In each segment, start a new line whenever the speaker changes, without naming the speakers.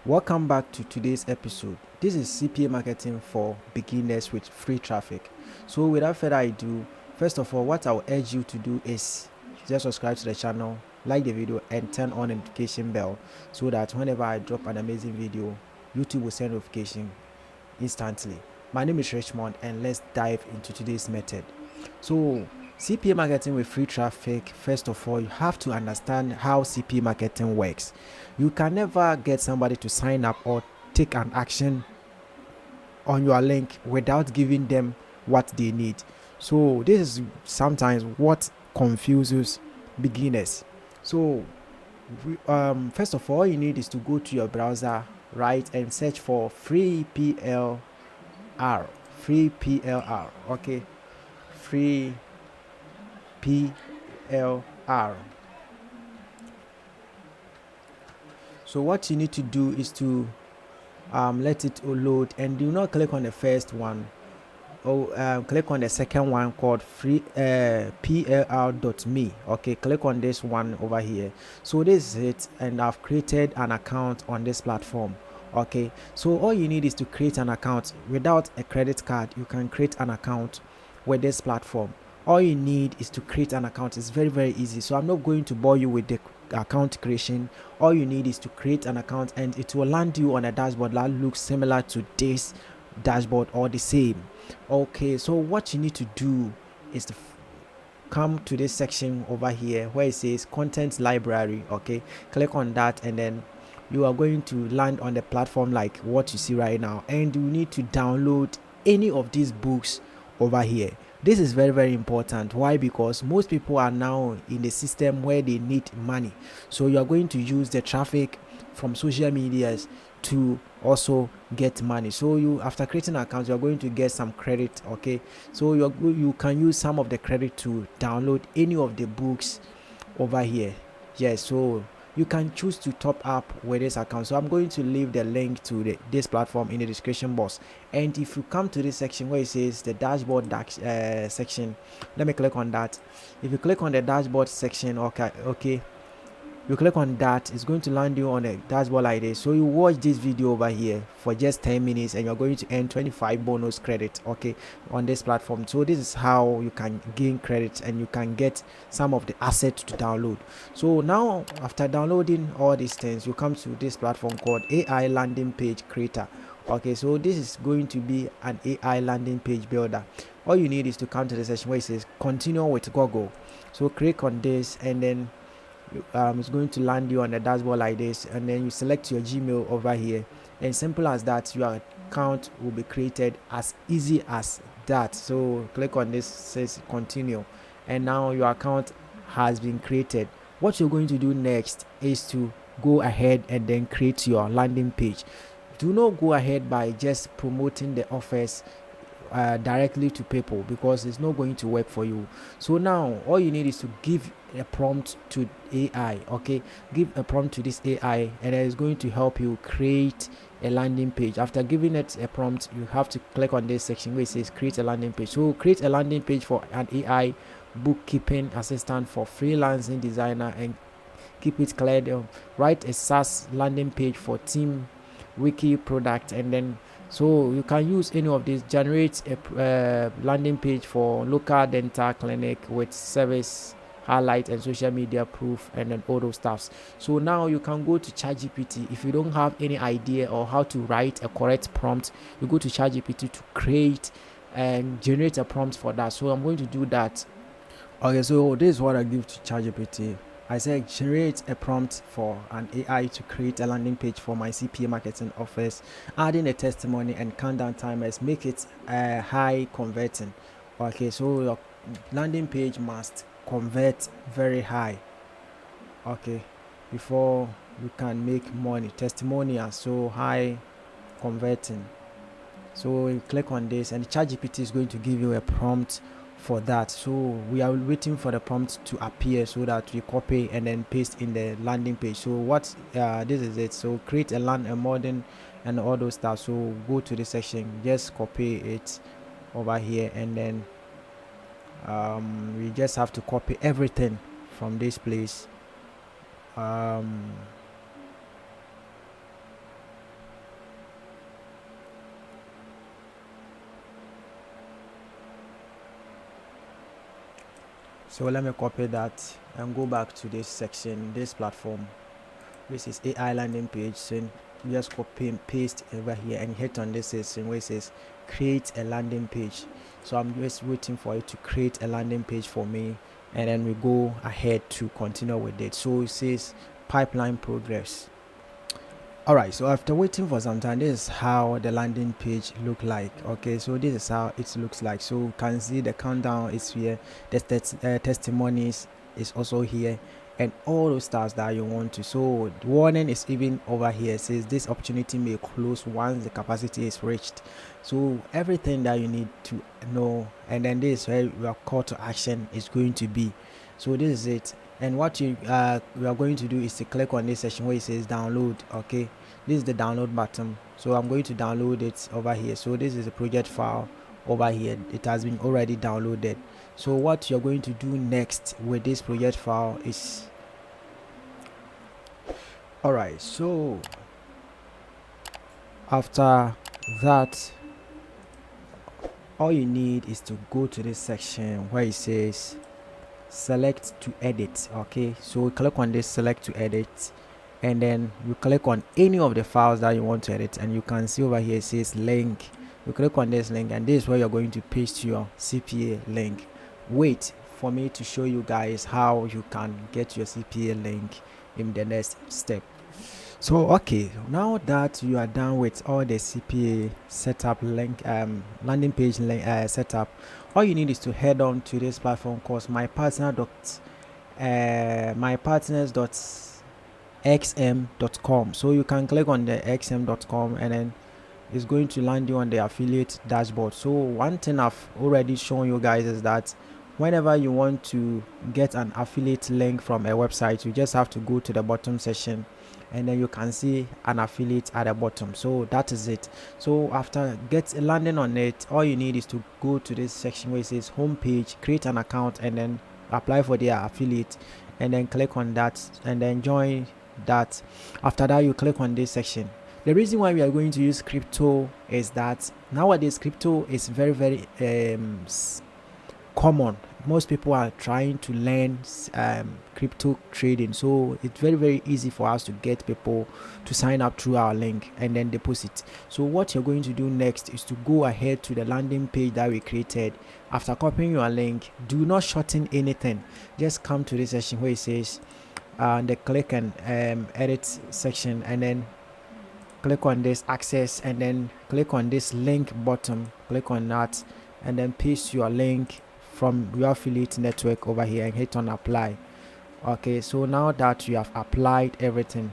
Welcome back to today's episode. This is CPA marketing for beginners with free traffic. So without further ado, first of all, what I'll urge you to do is just subscribe to the channel, like the video, and turn on notification bell so that whenever I drop an amazing video, YouTube will send notification instantly. My name is Richmond, and let's dive into today's method. So CPA marketing with free traffic, first of all, you have to understand how CPA marketing works. You can never get somebody to sign up or take an action on your link without giving them what they need. So this is sometimes what confuses beginners. So first of all, you need is to go to your browser, right, and search for free PLR. Free PLR. Okay, free PLR. So what you need to do is to let it load, and do not click on the first one, or click on the second one called free plr.me. Okay, click on this one over here. So this is it, and I've created an account on this platform. Okay, so all you need is to create an account. Without a credit card, you can create an account with this platform. All you need is to create an account. It's very easy, so I'm not going to bore you with the account creation. All you need is to create an account, and it will land you on a dashboard that looks similar to this dashboard or the same. Okay, so what you need to do is to come to this section over here where it says content library. Okay, click on that, and then you are going to land on the platform like what you see right now, and you need to download any of these books over here. This is very important. Why? Because most people are now in the system where they need money, so you are going to use the traffic from social medias to also get money. So you, after creating an account, you are going to get some credit. Okay, so you can use some of the credit to download any of the books over here. Yes, so you can choose to top up with this account. So I'm going to leave the link to this platform in the description box. And if you come to this section where it says the dashboard section, let me click on that. If you click on the dashboard section, okay, you click on that, it's going to land you on a dashboard like this. So you watch this video over here for just 10 minutes, and you're going to earn 25 bonus credit, okay, on this platform. So this is how you can gain credit, and you can get some of the assets to download. So now, after downloading all these things, you come to this platform called AI landing page creator. Okay, so this is going to be an AI landing page builder. All you need is to come to the section where it says continue with Google. So click on this, and then it's going to land you on the dashboard like this, and then you select your Gmail over here, and simple as that, your account will be created as easy as that. So click on this, says continue, and now your account has been created. What you're going to do next is to go ahead and then create your landing page. Do not go ahead by just promoting the offers directly to people, because it's not going to work for you. So now all you need is to give a prompt to AI. Okay, give a prompt to this AI, and it is going to help you create a landing page. After giving it a prompt, you have to click on this section where it says create a landing page. So create a landing page for an AI bookkeeping assistant for freelancing designer, and keep it clear. Write a SaaS landing page for team wiki product, and then so you can use any of these. Generate a landing page for local dental clinic with service highlight and social media proof, and then all those stuffs. So now you can go to ChatGPT. If you don't have any idea or how to write a correct prompt, you go to ChatGPT to create and generate a prompt for that. So I'm going to do that. Okay, so this is what I give to ChatGPT. I said generate a prompt for an AI to create a landing page for my CPA marketing offers, adding a testimony and countdown timers, make it high converting. Okay, so your landing page must convert very high, okay, before you can make money. Testimonials, so high converting. So you click on this, and ChatGPT is going to give you a prompt for that. So we are waiting for the prompt to appear so that we copy and then paste in the landing page. So what this is it. So create a modern and all those stuff. So go to the section, just copy it over here, and then we just have to copy everything from this place. So let me copy that and go back to this section, this platform. This is AI landing page. So just copy and paste over here and hit on this section where it says create a landing page. So I'm just waiting for it to create a landing page for me, and then we go ahead to continue with it. So it says pipeline progress. All right, so after waiting for some time, this is how the landing page look like. Okay, so this is how it looks like. So you can see the countdown is here, the testimonies is also here, and all those stars that you want to. So the warning is even over here. It says this opportunity may close once the capacity is reached. So everything that you need to know, and then this is where your call to action is going to be. So this is it. And what we are going to do is to click on this section where it says download. Okay, this is the download button, so I'm going to download it over here. So this is a project file over here. It has been already downloaded. So what you're going to do next with this project file is, all right, so after that, all you need is to go to this section where it says select to edit. Okay, so we click on this select to edit, and then you click on any of the files that you want to edit, and you can see over here it says link. You click on this link, and this is where you're going to paste your CPA link. Wait for me to show you guys how you can get your CPA link in the next step. So okay, now that you are done with all the CPA setup link landing page link setup, all you need is to head on to this platform called mypartners.xm.com. So you can click on the xm.com, and then it's going to land you on the affiliate dashboard. So one thing I've already shown you guys is that whenever you want to get an affiliate link from a website, you just have to go to the bottom section, and then you can see an affiliate at the bottom. So that is it. So after landing on it, all you need is to go to this section where it says homepage, create an account, and then apply for their affiliate, and then click on that and then join that. After that, you click on this section. The reason why we are going to use crypto is that nowadays crypto is very common. Most people are trying to learn crypto trading, so it's very easy for us to get people to sign up through our link and then deposit. So what you're going to do next is to go ahead to the landing page that we created. After copying your link, do not shorten anything, just come to this section where it says the click and edit section, and then click on this access, and then click on this link button, click on that, and then paste your link from your affiliate network over here and hit on apply. Okay, so now that you have applied everything,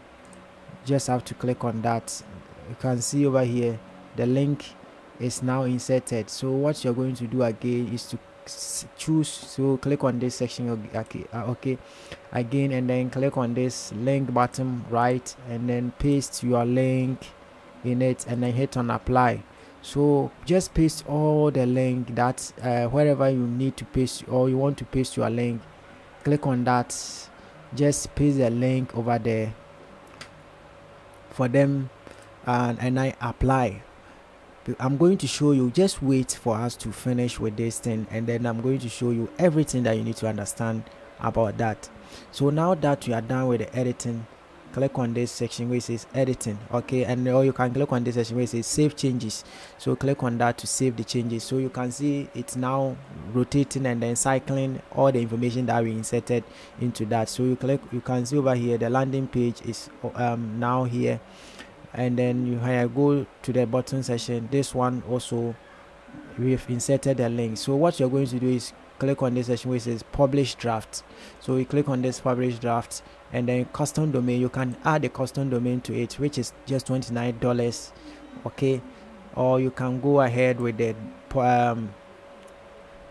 just have to click on that. You can see over here the link is now inserted. So what you're going to do again is to choose, so click on this section okay again, and then click on this link button, right, and then paste your link in it, and then hit on apply. So just paste all the link that wherever you need to paste or you want to paste your link, click on that, just paste the link over there for them, and I apply. I'm going to show you, just wait for us to finish with this thing, and then I'm going to show you everything that you need to understand about that. So now that you are done with the editing, click on this section where it says editing, okay, and or you can click on this section where it says save changes. So click on that to save the changes. So you can see it's now rotating and then cycling all the information that we inserted into that. So you can see over here the landing page is now here, and then you go to the button section. This one also we've inserted a link. So what you're going to do is click on this section where it says publish draft. So you click on this publish draft, and then custom domain, you can add a custom domain to it, which is just $29, okay, or you can go ahead with the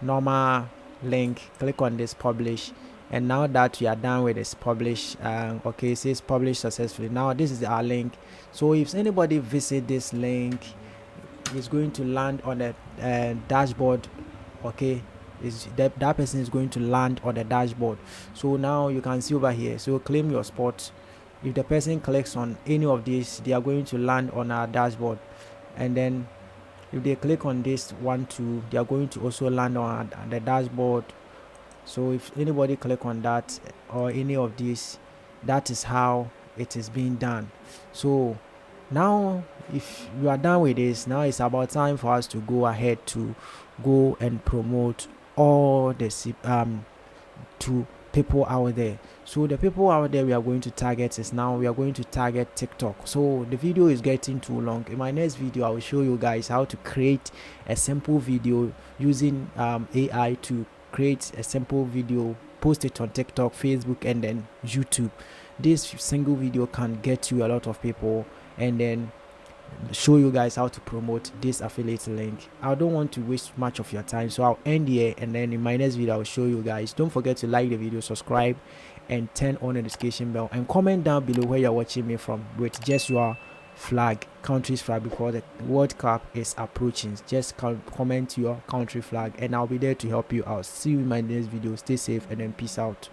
normal link. Click on this publish, and now that you are done with this publish, okay, it says publish successfully. Now this is our link. So if anybody visit this link, it's going to land on the dashboard, okay, is that person is going to land on the dashboard. So now you can see over here, so claim your spot. If the person clicks on any of these, they are going to land on our dashboard, and then if they click on this one too, they are going to also land on the dashboard. So if anybody click on that or any of these, that is how it is being done. So now if you are done with this, now it's about time for us to go ahead to go and promote all the to people out there. So the people out there we are going to target is, now we are going to target TikTok. So the video is getting too long. In my next video I will show you guys how to create a simple video using AI to create a simple video, post it on TikTok, Facebook, and then YouTube. This single video can get you a lot of people, and then show you guys how to promote this affiliate link. I don't want to waste much of your time, so I'll end here, and then in my next video I'll show you guys. Don't forget to like the video, subscribe, and turn on the notification bell, and comment down below where you're watching me from with just your flag, country's flag, because the World Cup is approaching. Just comment your country flag and I'll be there to help you out. See you in my next video. Stay safe and then peace out.